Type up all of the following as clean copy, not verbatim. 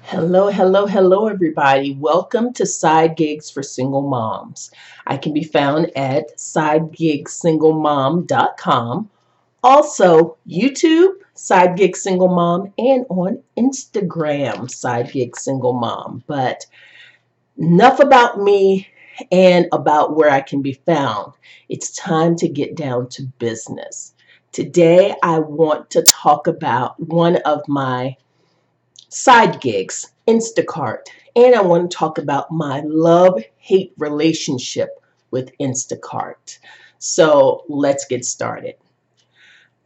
Hello, hello, hello, everybody. Welcome to Side Gigs for Single Moms. I can be found at sidegigsingle.com, also YouTube, Side Gig Single Mom, and on Instagram, Side Gig Single Mom. But enough about me and about where I can be found. It's time to get down to business. Today, I want to talk about one of my side gigs, Instacart, and I want to talk about my love-hate relationship with Instacart. So let's get started.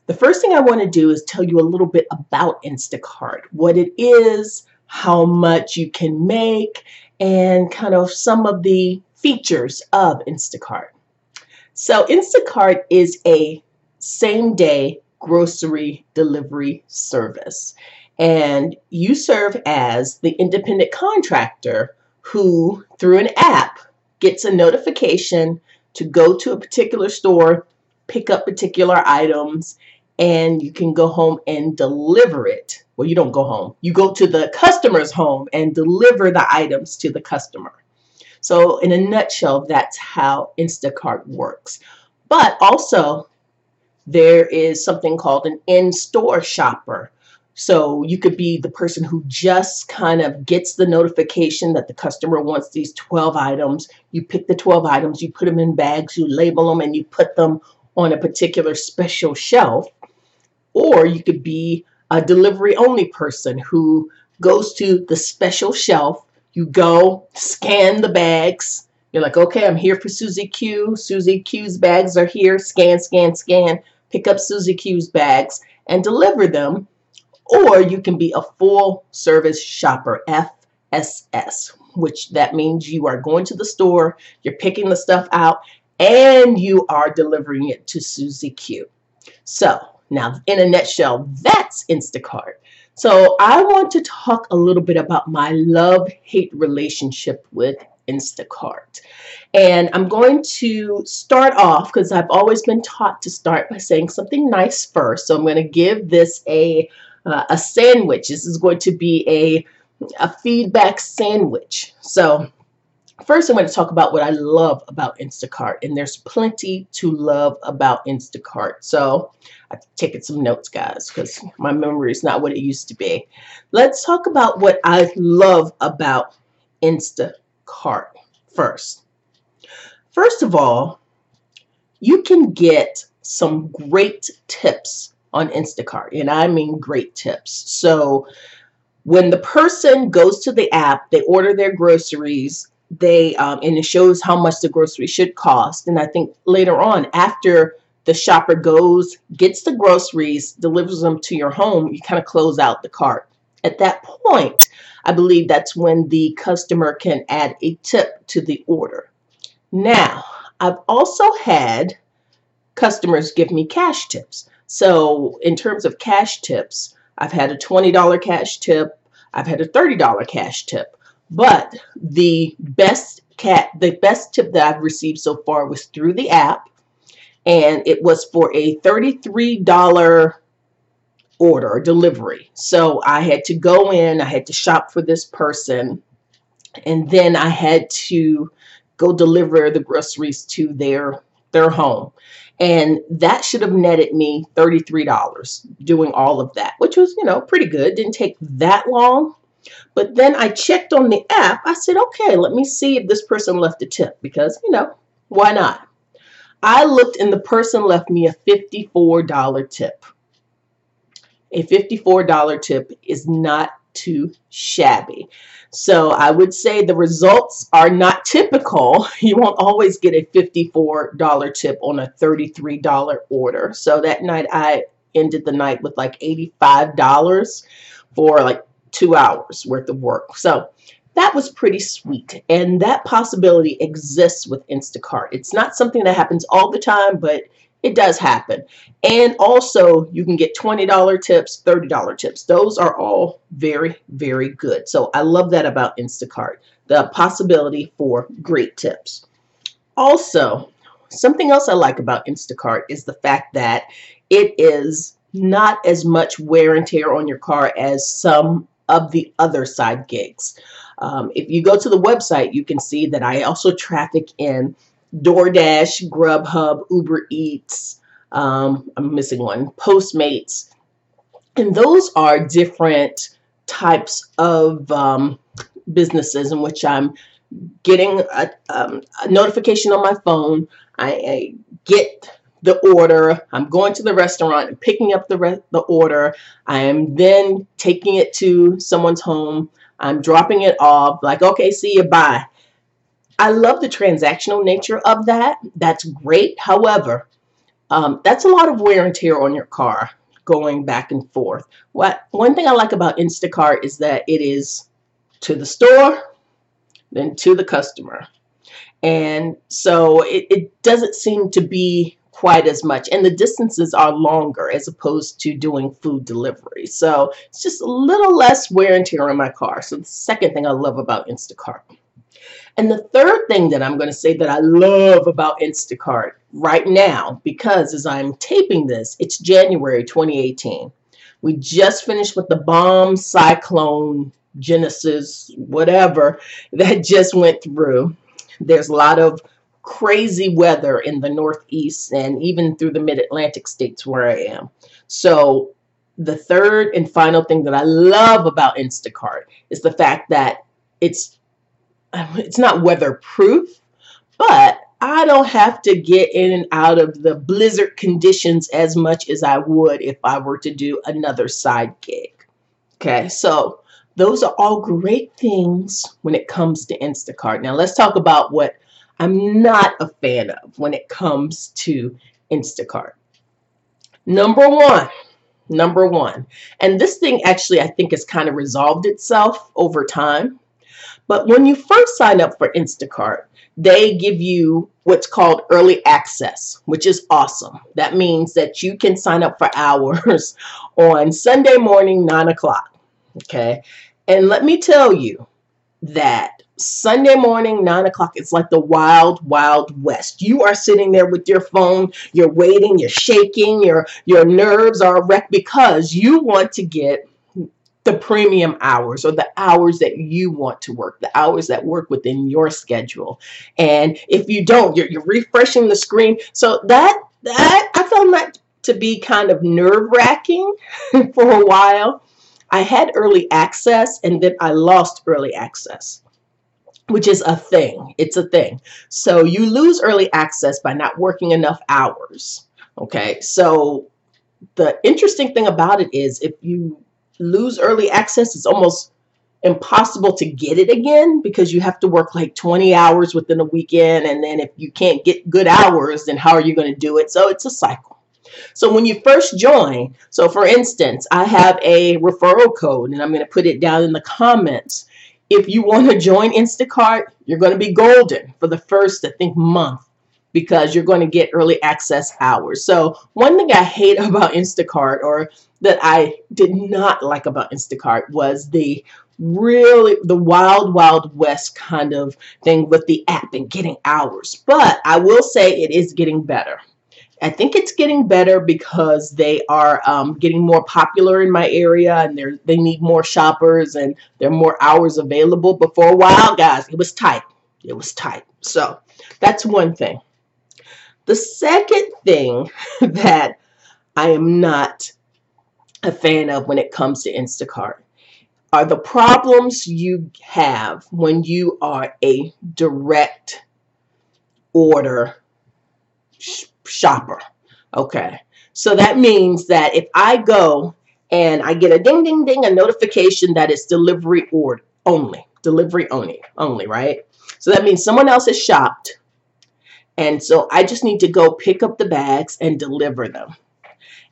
The first thing I want to do is tell you a little bit about Instacart, what it is, how much you can make, and kind of some of the features of Instacart. So Instacart is a same-day grocery delivery service. And you serve as the independent contractor who, through an app, gets a notification to go to a particular store, pick up particular items, and you can go home and deliver it. Well, you don't go home. You go to the customer's home and deliver the items to the customer. So in a nutshell, that's how Instacart works. But also, there is something called an in-store shopper. So you could be the person who just kind of gets the notification that the customer wants these 12 items. You pick the 12 items, you put them in bags, you label them, and you put them on a particular special shelf. Or you could be a delivery only person who goes to the special shelf. You go, scan the bags. You're like, okay, I'm here for Susie Q. Susie Q's bags are here. Scan, scan, scan. Pick up Susie Q's bags and deliver them. Or you can be a full service shopper, FSS, which that means you are going to the store, you're picking the stuff out, and you are delivering it to Susie Q. So now, in a nutshell, that's Instacart. So I want to talk a little bit about my love-hate relationship with Instacart. And I'm going to start off, because I've always been taught to start by saying something nice first. So I'm going to give this a sandwich. This is going to be a feedback sandwich. So first I'm going to talk about what I love about Instacart, and there's plenty to love about Instacart. So I've taken some notes, guys, because my memory is not what it used to be. Let's talk about what I love about Instacart first. First of all, you can get some great tips on Instacart, and I mean great tips. So when the person goes to the app, they order their groceries, and it shows how much the grocery should cost. And I think later on, after the shopper goes, gets the groceries, delivers them to your home, you kind of close out the cart. At that point, I believe that's when the customer can add a tip to the order. Now, I've also had customers give me cash tips. So in terms of cash tips, I've had a $20 cash tip, I've had a $30 cash tip, but the best tip that I've received so far was through the app, and it was for a $33 order delivery. So I had to go in, I had to shop for this person, and then I had to go deliver the groceries to their home. And that should have netted me $33 doing all of that, which was, pretty good. Didn't take that long. But then I checked on the app. I said, okay, let me see if this person left a tip, because, why not? I looked and the person left me a $54 tip. A $54 tip is not too shabby. So I would say the results are not typical. You won't always get a $54 tip on a $33 order. So that night I ended the night with like $85 for like 2 hours worth of work. So that was pretty sweet. And that possibility exists with Instacart. It's not something that happens all the time, but it does happen. And also you can get $20 tips, $30 tips. Those are all very, very good. So I love that about Instacart, the possibility for great tips. Also, something else I like about Instacart is the fact that it is not as much wear and tear on your car as some of the other side gigs. If you go to the website, you can see that I also traffic in DoorDash, Grubhub, Uber Eats, I'm missing one, Postmates. And those are different types of businesses in which I'm getting a notification on my phone. I get the order. I'm going to the restaurant and picking up the order. I am then taking it to someone's home. I'm dropping it off. Like, okay, see you, bye. I love the transactional nature of that. That's great. However, that's a lot of wear and tear on your car going back and forth. One thing I like about Instacart is that it is to the store, then to the customer. And so it doesn't seem to be quite as much. And the distances are longer as opposed to doing food delivery. So it's just a little less wear and tear on my car. So the second thing I love about Instacart. And the third thing that I'm going to say that I love about Instacart right now, because as I'm taping this, it's January 2018. We just finished with the bomb cyclone Genesis, whatever, that just went through. There's a lot of crazy weather in the Northeast and even through the mid-Atlantic states where I am. So the third and final thing that I love about Instacart is the fact that it's not weatherproof, but I don't have to get in and out of the blizzard conditions as much as I would if I were to do another side gig. Okay, so those are all great things when it comes to Instacart. Now let's talk about what I'm not a fan of when it comes to Instacart. Number one, and this thing actually I think has kind of resolved itself over time. But when you first sign up for Instacart, they give you what's called early access, which is awesome. That means that you can sign up for hours on Sunday morning, 9 o'clock. Okay. And let me tell you that Sunday morning, 9 o'clock, it's like the wild, wild west. You are sitting there with your phone, you're waiting, you're shaking, your nerves are wrecked because you want to get the premium hours or the hours that you want to work, the hours that work within your schedule. And if you don't, you're refreshing the screen. So that I found that to be kind of nerve-wracking for a while. I had early access and then I lost early access, which is a thing. It's a thing. So you lose early access by not working enough hours. Okay. So the interesting thing about it is if you lose early access, it's almost impossible to get it again because you have to work like 20 hours within a weekend. And then if you can't get good hours, then how are you going to do it? So it's a cycle. So when you first join, so for instance, I have a referral code and I'm going to put it down in the comments. If you want to join Instacart, you're going to be golden for the first, I think, month, because you're going to get early access hours. So one thing I hate about Instacart, or that I did not like about Instacart, was the wild, wild west kind of thing with the app and getting hours. But I will say it is getting better. I think it's getting better because they are getting more popular in my area and they need more shoppers and there are more hours available. But for a while, guys, it was tight. It was tight. So that's one thing. The second thing that I am not a fan of when it comes to Instacart are the problems you have when you are a direct order shopper. Okay. So that means that if I go and I get a ding, ding, ding, a notification that it's delivery only, right? So that means someone else has shopped. And so I just need to go pick up the bags and deliver them.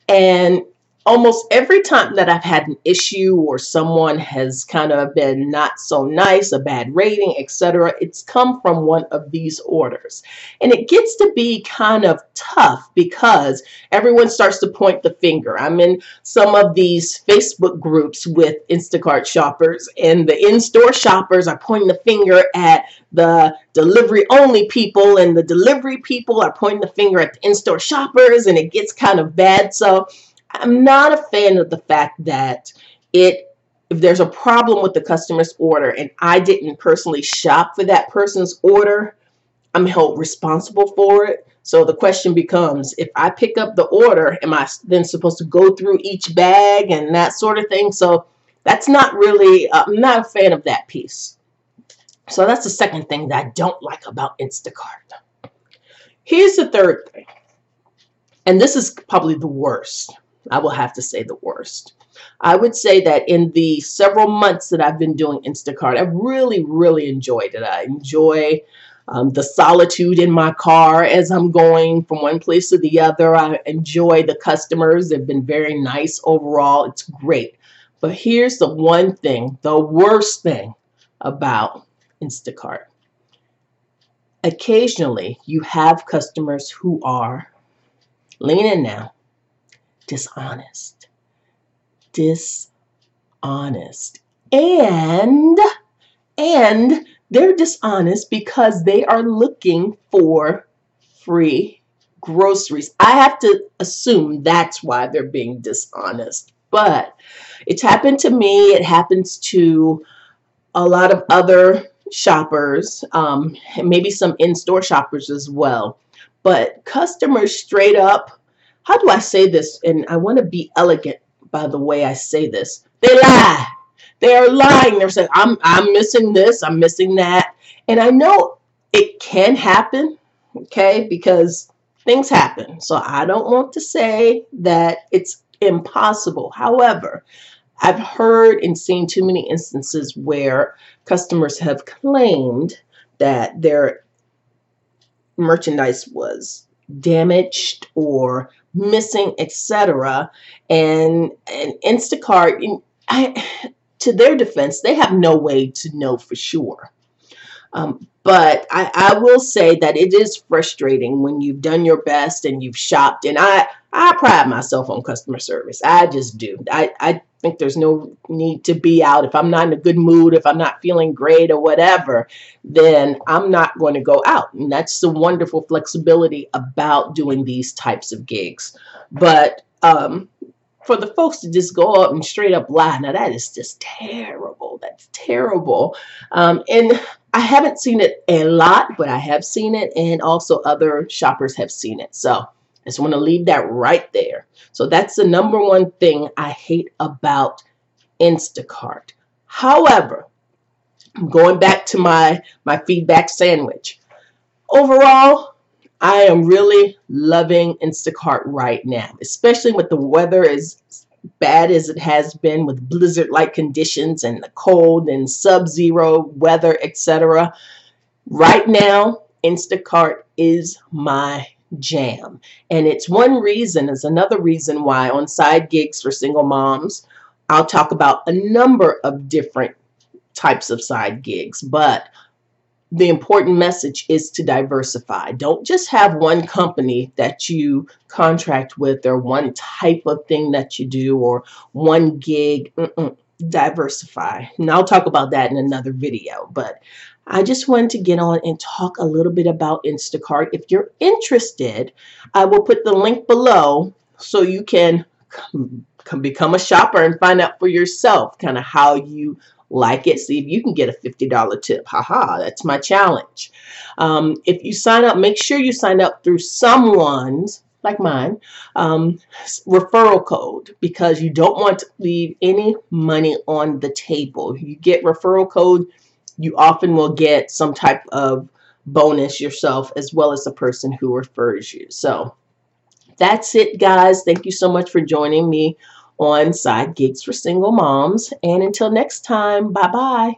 And almost every time that I've had an issue or someone has kind of been not so nice, a bad rating, etc., it's come from one of these orders. And it gets to be kind of tough because everyone starts to point the finger. I'm in some of these Facebook groups with Instacart shoppers, and the in-store shoppers are pointing the finger at the delivery only people, and the delivery people are pointing the finger at the in-store shoppers, and it gets kind of bad. So I'm not a fan of the fact that it if there's a problem with the customer's order and I didn't personally shop for that person's order, I'm held responsible for it. So the question becomes, if I pick up the order, am I then supposed to go through each bag and that sort of thing? So that's not really, I'm not a fan of that piece. So that's the second thing that I don't like about Instacart. Here's the third thing, and this is probably the worst. I will have to say the worst. I would say that in the several months that I've been doing Instacart, I've really, really enjoyed it. I enjoy the solitude in my car as I'm going from one place to the other. I enjoy the customers. They've been very nice overall. It's great. But here's the one thing, the worst thing about Instacart. Occasionally, you have customers who are, lean in now, dishonest. And they're dishonest because they are looking for free groceries. I have to assume that's why they're being dishonest. But it's happened to me. It happens to a lot of other shoppers, and maybe some in-store shoppers as well. But customers straight up, how do I say this? And I want to be elegant by the way I say this. They lie. They are lying. They're saying, I'm missing this, I'm missing that. And I know it can happen, okay, because things happen. So I don't want to say that it's impossible. However, I've heard and seen too many instances where customers have claimed that their merchandise was damaged or missing, etc. And Instacart, to their defense, they have no way to know for sure. But I will say that it is frustrating when you've done your best and you've shopped. And I pride myself on customer service. I just do. I think there's no need to be out. If I'm not in a good mood, if I'm not feeling great or whatever, then I'm not going to go out. And that's the wonderful flexibility about doing these types of gigs. But for the folks to just go up and straight up lie, now that is just terrible. That's terrible. And I haven't seen it a lot, but I have seen it, and also other shoppers have seen it. So I just want to leave that right there. So that's the number one thing I hate about Instacart. However, going back to my feedback sandwich. Overall, I am really loving Instacart right now, especially with the weather as bad as it has been with blizzard-like conditions and the cold and sub-zero weather, etc. Right now, Instacart is my jam. And it's one reason, is another reason why on Side Gigs for Single Moms, I'll talk about a number of different types of side gigs, but the important message is to diversify. Don't just have one company that you contract with or one type of thing that you do or one gig. Diversify. And I'll talk about that in another video, but I just wanted to get on and talk a little bit about Instacart. If you're interested, I will put the link below so you can become a shopper and find out for yourself kind of how you like it. See if you can get a $50 tip. Haha, that's my challenge. If you sign up, make sure you sign up through someone's, like mine, referral code, because you don't want to leave any money on the table. You get referral code, you often will get some type of bonus yourself as well as the person who refers you. So that's it, guys. Thank you so much for joining me on Side Gigs for Single Moms. And until next time, bye-bye.